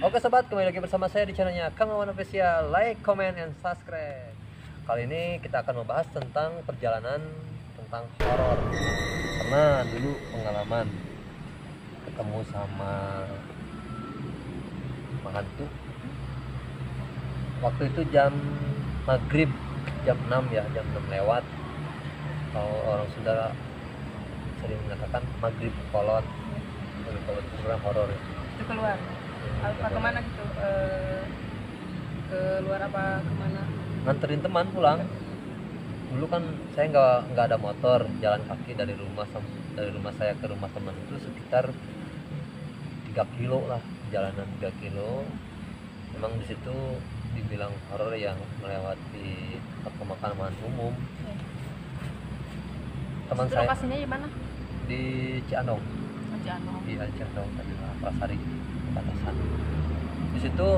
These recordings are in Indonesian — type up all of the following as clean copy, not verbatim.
Oke sobat, kembali lagi bersama saya di channelnya Kang Wawan Official. Like, comment, and subscribe. Kali ini kita akan membahas tentang perjalanan tentang horor. Karena dulu pengalaman ketemu sama hantu. Waktu itu jam maghrib, jam 6 ya, jam 6 lewat. Kalau orang Sunda sering mengatakan maghrib kolot. Maghrib kolot itu program horor ya. Itu keluar apa kemana gitu, ke luar apa kemana? Nganterin teman pulang. Dulu kan saya nggak ada motor, jalan kaki dari rumah saya ke rumah teman itu sekitar 3 kilo lah, jalanan 3 kilo. Memang di situ dibilang horor yang melewati tempat pemakaman umum. Teman saya Lokasinya di mana? di Cianong, Cianong. di Cianong tadi lah, Prasari batasan. Di situ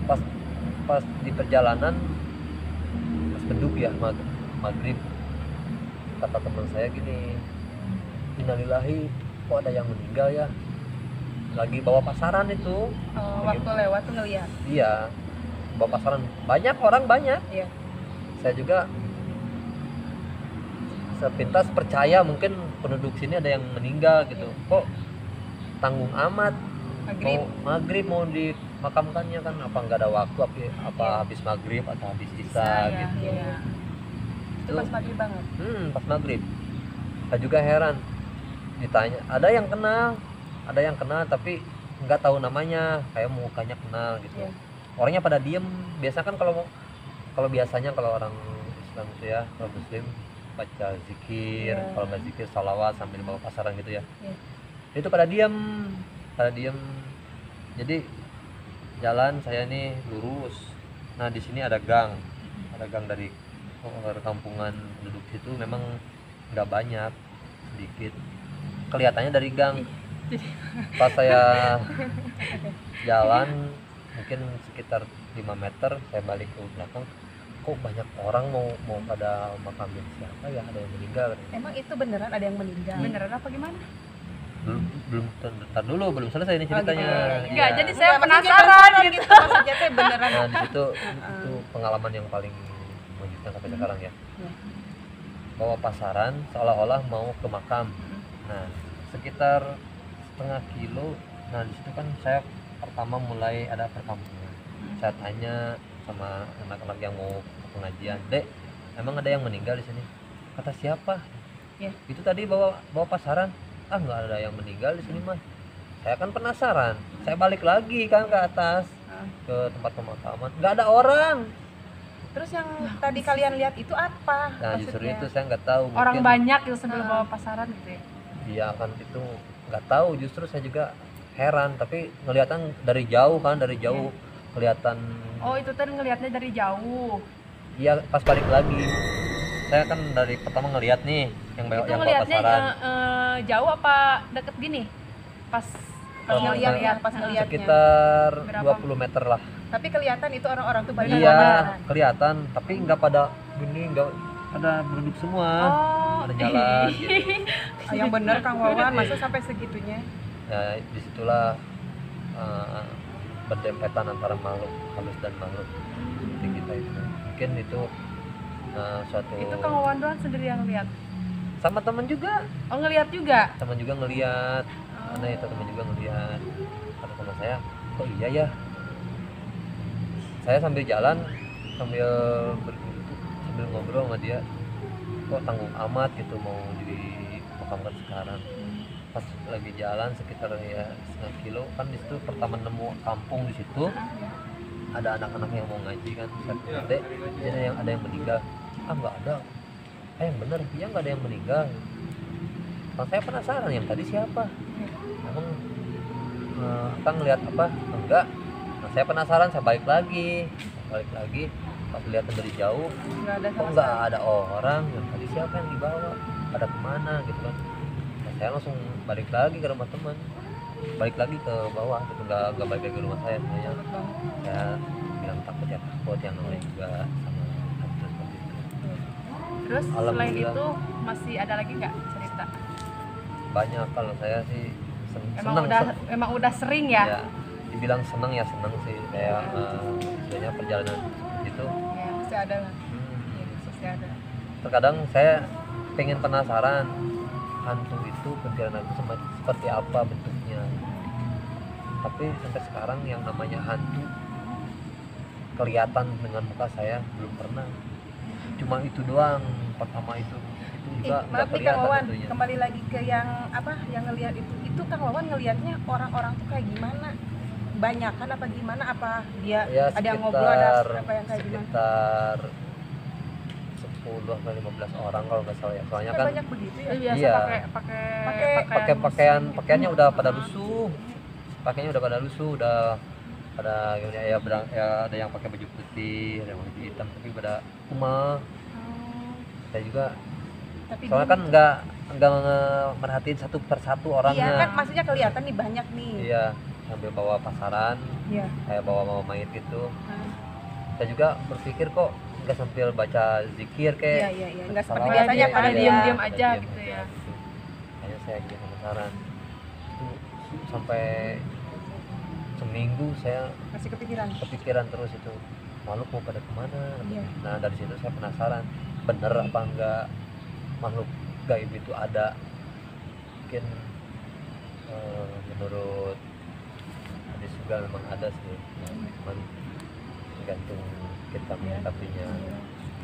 pas di perjalanan, pas beduk ya, maghrib, kata teman saya gini, innalillahi, kok ada yang meninggal ya, lagi bawa pasaran itu. Waktu lewat tuh ngeliat. Iya, bawa pasaran, banyak orang, banyak. Iya. Saya juga sepintas percaya mungkin penduduk sini ada yang meninggal gitu. Kok tanggung amat, maghrib mau dimakamkannya kan, apa nggak ada waktu, apa habis maghrib atau habis isya gitu. Iya. Itu pas maghrib banget. Pas maghrib. Saya juga heran, ditanya, ada yang kenal tapi nggak tahu namanya, kayak mukanya kenal gitu. Iya. Orangnya pada diem. Biasa kan kalau biasanya kalau orang Islam itu ya, kalau Muslim baca zikir, kalau nggak zikir salawat sambil bawa pasaran gitu ya. Itu pada diem. Jadi jalan saya nih lurus. Nah di sini ada gang dari kampungan penduduk situ, memang nggak banyak, sedikit kelihatannya dari gang. Pas saya jalan mungkin sekitar 5 meter, saya balik ke belakang, kok banyak orang mau pada makamin siapa ya, ada yang meninggal. Emang itu beneran ada yang meninggal? Beneran apa gimana? Belum selesai ini ceritanya. Enggak, jadi saya penasaran gitu. Maksudnya teh beneran. Nah, di situ itu pengalaman yang paling mengejutkan sampai sekarang ya. Bawa pasaran seolah-olah mau ke makam. Nah, sekitar setengah kilo. Nah, di situ kan saya pertama mulai ada perkampungan. Saya tanya sama anak-anak yang mau pengajian, "Dek, emang ada yang meninggal di sini?" Kata siapa? Itu tadi bawa pasaran. Nggak ada yang meninggal di sini mas. Saya kan penasaran, saya balik lagi kan ke atas, ke tempat pemakaman, nggak ada orang. Terus yang tadi kalian lihat itu apa? Nah justru itu saya nggak tahu. Orang banyak yang sambil bawa pasaran gitu ya? Iya kan, itu nggak tahu, justru saya juga heran. Tapi ngeliatan dari jauh kan, kelihatan. Oh itu tadi ngelihatnya dari jauh. Iya, pas balik lagi saya kan dari pertama ngelihat nih yang bawa pasaran. Jauh apa deket gini? Pas ngelihat sekitar 20 meter lah. Tapi kelihatan itu orang-orang tuh banyak. Iya, kelihatan, tapi nggak pada gini, nggak ada berduduk semua. Ada jalan gitu. Yang bener Kang Wawan, masa sampai segitunya? Ya disitulah berdempetan antara makhluk halus dan makhluk seperti kita itu. Mungkin itu suatu. Itu Kang Wawan doang sendiri yang lihat? Sama teman juga. Oh ngelihat juga? Teman juga ngelihat. Mana itu teman juga ngelihat. Kata teman saya, kok iya ya. Saya sambil jalan, sambil ngobrol sama dia, kok tanggung amat gitu mau dimakamkan sekarang. Pas lagi jalan sekitar ya setengah kilo kan, di situ pertama nemu kampung. Di situ ada anak-anak yang mau ngaji kan. Saya Dek, ada yang meninggal. Nggak ada. Yang bener, iya nggak ada yang meninggal. Nah, saya penasaran, yang tadi siapa? Emang kita ngelihat apa? Enggak. Nah, saya penasaran, saya balik lagi. Pas lihat dari jauh, kok nggak ada orang. Yang tadi siapa yang dibawa? Pada kemana gitu kan? Nah, saya langsung balik lagi ke rumah teman. Balik lagi ke bawah gitu, nggak balik lagi ke rumah saya sebenarnya. Saya bilang takut yang lain juga sama hantu seperti itu. Terus selain itu masih ada lagi nggak cerita? Banyak, kalau saya sih emang udah sering ya? Di dibilang senang ya senang sih, kayak istilahnya perjalanan itu. Ya pasti ada lah. Ya pasti ada. Terkadang saya pengen penasaran hantu itu, kuntilanak itu seperti apa bentuknya, tapi sampai sekarang yang namanya hantu kelihatan dengan muka saya belum pernah. Cuma itu doang, pertama itu juga nggak Maaf nih Kang kelihatan Wawan, tentunya. kembali lagi ke yang apa yang ngelihat itu Kang Wawan ngelihatnya orang-orang tuh kayak gimana? Banyakan apa gimana? Apa dia Ya, ada yang ngobrol, ada apa yang kayak gimana? sekitar 10 atau 15 orang kalau nggak salah ya, soalnya kan Banyak begitu ya. Biasa Iya. pakai pakaiannya udah pada lusuh, pakaiannya udah pada lusuh, udah pada ya, ya ada yang pakai baju putih, ada yang baju hitam, tapi pada kumah. Saya juga Tapi soalnya kan nggak merhatiin satu persatu iya orangnya. kan maksudnya kelihatan nih banyak nih. Iya, sambil bawa pasaran, Iya. kayak bawa mayit gitu. Nah, Saya juga berpikir kok nggak sambil baca zikir Iya kayak iya iya. Enggak seperti salah biasanya aja, pada ada dia diam-diam ada aja diam gitu ya. gitu. Makanya saya jadi penasaran itu sampai seminggu saya masih kepikiran. kepikiran terus itu makhluk mau pada kemana. Iya. Nah dari situ saya penasaran bener apa enggak makhluk gaib itu ada. Mungkin menurut hadis juga memang ada sih, cuman tergantung kita menyikapinya.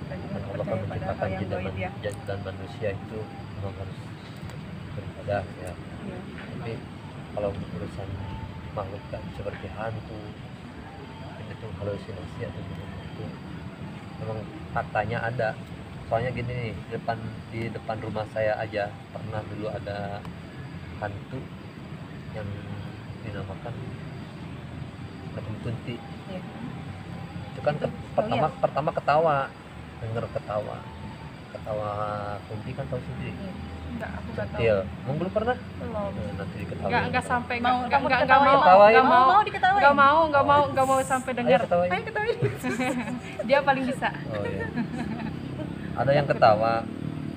Dan Allah kan menciptakan jin dan manusia itu memang harus beribadah ya. Iya. Tapi kalau urusan makhluk kan seperti hantu itu halusinasi atau itu memang faktanya ada. Soalnya gini nih, di depan rumah saya aja pernah dulu ada hantu yang dinamakan macam kunti. Iya. Itu kan pertama ketawa, denger ketawa kunti kan tahu sendiri. Iya. Enggak, aku enggak tahu. Centil, emang belum pernah? Belum. Nanti diketawain. Enggak sampai Mau enggak kamu enggak diketawain, mau Ketawain, enggak mau mau diketawain. enggak mau sampai Ayo dengar. ketawain. Ayo ketawain. Dia paling bisa. Oh iya. Ada yang ketawa,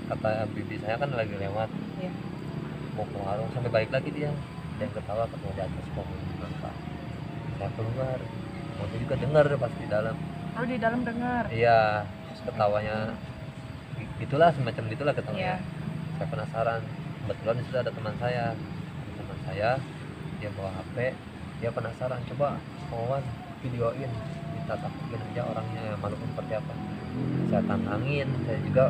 kata bibi saya kan lagi lewat, Iya. mau ke warung sampai balik lagi dia. Ada yang ketawa katanya di atas pohon nangka. Saya keluar, mau juga dengar pas di dalam. Oh, di dalam dengar. Iya, terus ketawanya gitulah, semacam gitulah ketawanya. Iya. Saya penasaran. Kebetulan di situ ada teman saya, dia bawa HP, dia penasaran, coba Wawan videoin, minta takutin aja orangnya, makhluknya seperti apa. Saya tantangin, saya juga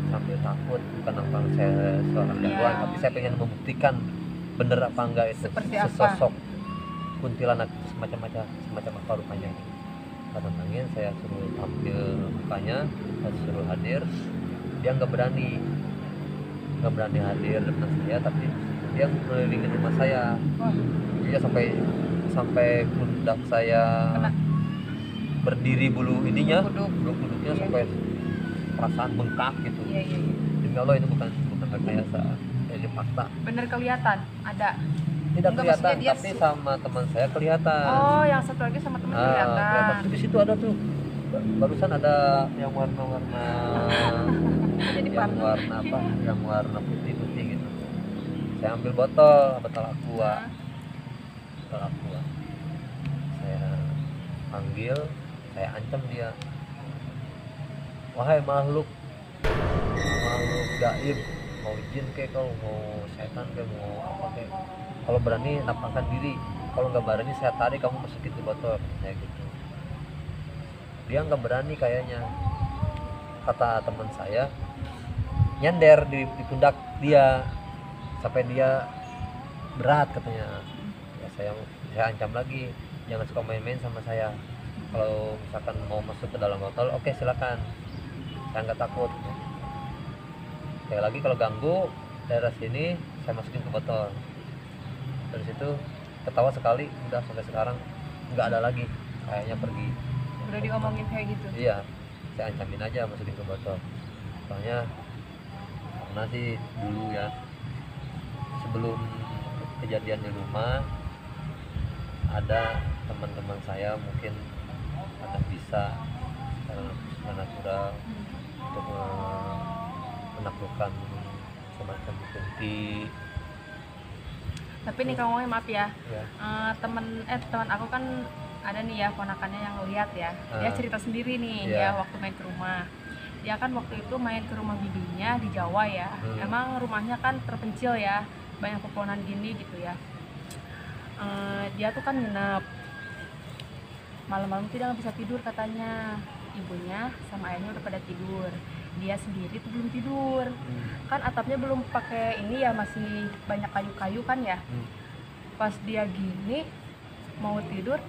sambil takut, bukan apa saya seorang jagoan, Iya. tapi saya pengen membuktikan bener apa enggak itu Seperti apa? sesosok kuntilanak semacam apa rupanya. Saya tantangin, saya suruh tampil mukanya, saya suruh hadir, dia nggak berani hadir depan saya, tapi dia melilingin rumah saya. Wah, Dia sampai pundak saya Kena. berdiri bulu kuduknya Iya. sampai perasaan bengkak gitu. iya iya iya. Demi Allah itu bukan rekayasa, ini fakta. Bener kelihatan ada. Tidak Enggak, kelihatan, maksudnya dia tapi sama teman saya kelihatan. Oh, yang satu lagi sama teman kelihatan. kelihatan. Tuh di situ ada tuh. Barusan ada yang warna-warna Jadi yang warna apa? Yang warna putih-putih gitu. Saya ambil botol aqua. Saya panggil, saya ancam dia. Wahai makhluk gaib, mau jin kayak kau, mau setan kayak, mau apa kayak, kalau berani nampakkan diri, kalau nggak berani saya tarik kamu masukin ke botol, kayak gitu. Dia nggak berani kayaknya, kata teman saya, nyender di pundak dia sampai dia berat katanya. Ya saya ancam lagi, jangan suka main-main sama saya, kalau misalkan mau masuk ke dalam botol oke, silakan, saya nggak takut. Sekali lagi kalau ganggu daerah sini saya masukin ke botol. Dari situ ketawa sekali, udah sampai sekarang nggak ada lagi, kayaknya pergi. udah diomongin kayak gitu. Iya, saya ancamin aja masukin ke botol. Soalnya karena sih dulu ya, sebelum kejadian di rumah, ada teman-teman saya mungkin akan bisa secara natural untuk menaklukkan semacam kunti. Tapi nih Kang Wawan, maaf ya, Ya. teman aku kan ada nih ya ponakannya yang lihat ya. Dia cerita sendiri nih Iya. ya waktu main ke rumah. Dia kan waktu itu main ke rumah bibinya di Jawa ya. Emang rumahnya kan terpencil ya, banyak pepohonan gini gitu ya. Dia tuh kan nginep. Malam-malam tidak bisa tidur katanya. Ibunya sama ayahnya udah pada tidur. Dia sendiri tuh belum tidur. Kan atapnya belum pakai ini ya, masih banyak kayu-kayu kan ya. Pas dia gini mau tidur,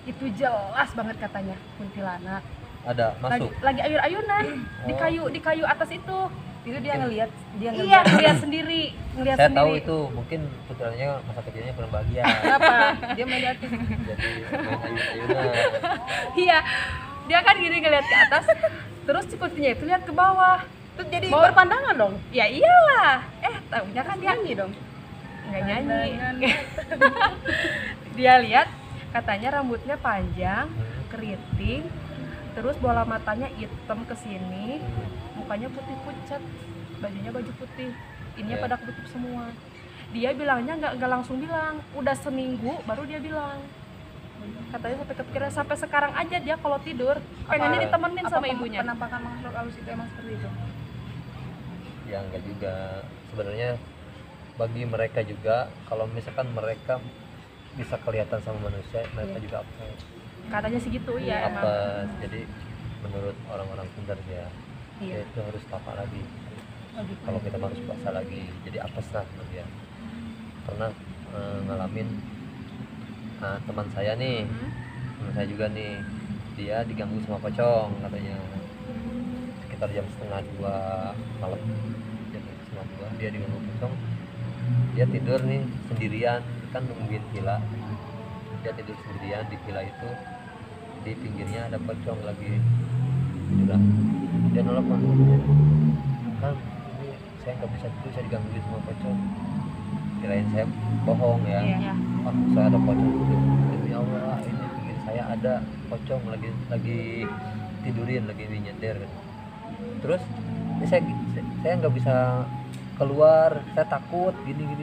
itu jelas banget katanya kuntilanak. Ada masuk. Lagi ayun-ayunan di kayu atas itu. Itu dia ngelihat, dia Iya, ngelihat. ngeliat sendiri, ngeliat Saya tahu sendiri. itu mungkin putranya masa kecilnya kurang bahagia. Kenapa? Dia melihatin. Jadi main ayun-ayunan. Iya, dia kan gini ngeliat ke atas, terus si kuntinya itu lihat ke bawah. Terus jadi Mau- berpandangan dong. Ya iyalah, taunya kan dia Nyanyi dong. nggak nyanyi. Dia lihat, katanya rambutnya panjang, keriting, terus bola matanya hitam ke sini, mukanya putih pucat, bajunya baju putih, ininya Ya. pada ketutup semua. Dia bilangnya nggak langsung bilang, udah seminggu baru dia bilang. Katanya sampai kepikiran, sampai sekarang aja dia kalau tidur pengennya Apa- ditemenin sama ibunya. Penampakan makhluk halus itu emang seperti itu. Ya enggak juga. Sebenarnya bagi mereka juga, kalau misalkan mereka bisa kelihatan sama manusia, mereka juga apa? Katanya segitu ya emang. Apa? Jadi menurut orang-orang Sunda ya, Iya. itu harus apa lagi? Oh, gitu. Kalau kita harus puasa lagi, jadi apes lah dia. Pernah ngalamin teman saya nih, teman saya juga nih, dia diganggu sama pocong katanya sekitar jam 1:30 malam. Jam 1:30 dia diganggu pocong, dia tidur nih sendirian, kan nungguin villa, dia tidur sendirian di villa itu, di pinggirnya ada pocong lagi tiduran. Dia nelfon, kan ini saya nggak bisa tidur, saya digangguin sama pocong. Kirain saya bohong ya. Iya. Oh, saya ada pocong itu. Demi Allah, ini pinggir saya ada pocong lagi tidurin, lagi nyender. Terus ini saya nggak bisa keluar, saya takut gini gitu.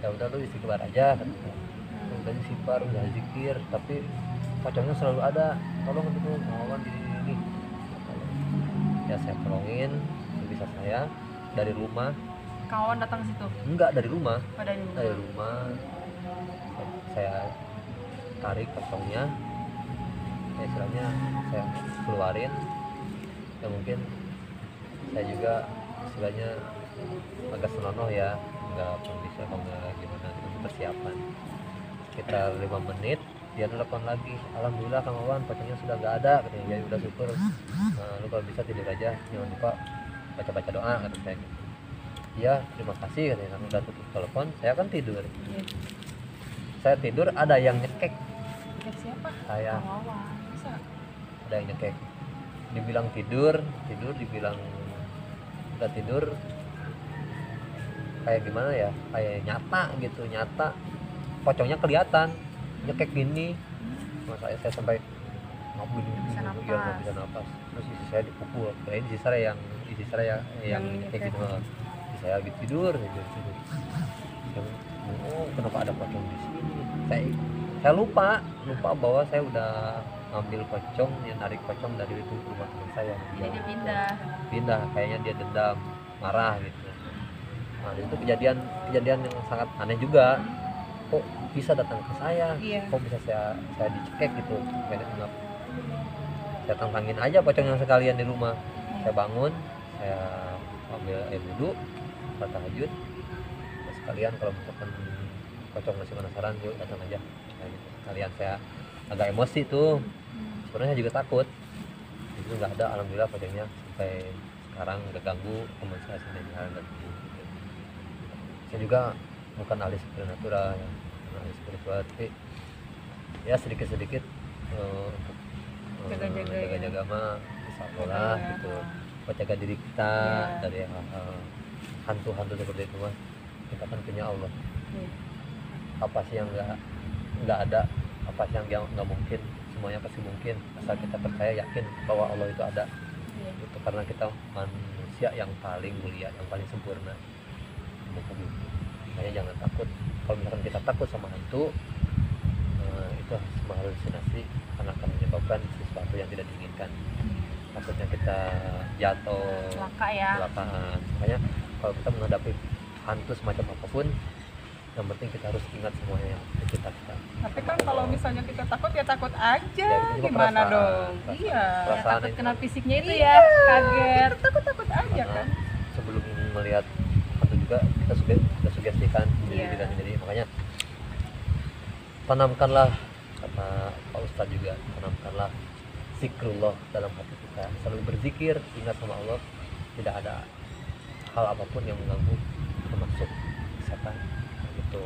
Ya udah lu istighfar aja kan. Udah istighfar, udah zikir, tapi pocongnya selalu ada. Tolong itu mohon gini. Ya saya tolongin sebisa saya dari rumah. Kawan datang ke situ. Enggak, dari rumah. Pada dulu. Dari rumah saya tarik pocongnya, ya istilahnya saya keluarin. Ya mungkin saya juga istilahnya agak senonoh ya, nggak bisa kalau nggak gimana untuk persiapan. Sekitar 5 menit dia telepon lagi, alhamdulillah Kang Wawan pocongnya sudah nggak ada katanya. Ya udah syukur. Lu kalau bisa tidur aja, jangan lupa baca doa kata saya. Iya, terima kasih katanya. Udah tutup telepon, saya kan tidur. Saya tidur, ada yang nyekek Ya, siapa? saya, Kawan. Bisa. ada yang nyekek. Dibilang tidur, dibilang udah tidur. Kayak gimana ya? Kayak nyata gitu, nyata. Pocongnya kelihatan, nyekek gini. Masa saya sampai nggak Bisa nggak bisa napas. Terus isi saya dipukul. Kirain isi saya yang nyekek gitu. Saya lagi tidur. Oh, kenapa ada pocong di sini? Saya lupa bahwa saya udah ngambil pocong, yang narik pocong dari itu rumah teman saya. Jadi dia pindah. Kayaknya dia dendam, marah gitu. Nah itu kejadian yang sangat aneh juga. Kok bisa datang ke saya? Iya. Kok bisa saya dicekek gitu? Saya tantangin aja pocong yang sekalian di rumah. Saya bangun, saya ambil air wudhu, sholat tahajud. Terus sekalian kalau misalkan pocong masih penasaran, yuk datang aja. Kayak gitu. Sekalian saya agak emosi tuh. Sebenarnya juga takut. Itu nggak ada, alhamdulillah pocongnya sampai sekarang nggak ganggu teman saya sampai jalan dan saya juga bukan ahli supernatural ya, ahli spiritual, tapi ya sedikit untuk jaga-jaga mah bisa lah gitu, buat jaga diri kita dari hal-hal hantu-hantu seperti itu mah. Kita kan punya Allah. Apa sih yang nggak ada, apa sih yang nggak mungkin, semuanya pasti mungkin asal kita percaya, yakin bahwa Allah itu ada. Itu karena kita manusia yang paling mulia, yang paling sempurna. makanya jangan takut. Kalau misalkan kita takut sama hantu, itu semua halusinasi, karena akan menyebabkan sesuatu yang tidak diinginkan. Takutnya kita jatuh, Celaka ya. kecelakaan. Makanya kalau kita menghadapi hantu semacam apapun, yang penting kita harus ingat semuanya yang kita. Tapi kan kalau misalnya kita takut ya takut aja, Ya, itu cuma gimana perasaan, dong? perasaan. Iya. Ya, Perasaan takut itu. kena fisiknya itu ya, kaget. Kita takut aja Karena kan. sebelum melihat hantu juga kita kita sugestikan diri Iya. kita sendiri. Makanya tanamkanlah, kata Pak Ustadz juga, tanamkanlah zikrullah dalam hati kita, selalu berzikir, ingat sama Allah, tidak ada hal apapun yang mengganggu, termasuk setan gitu.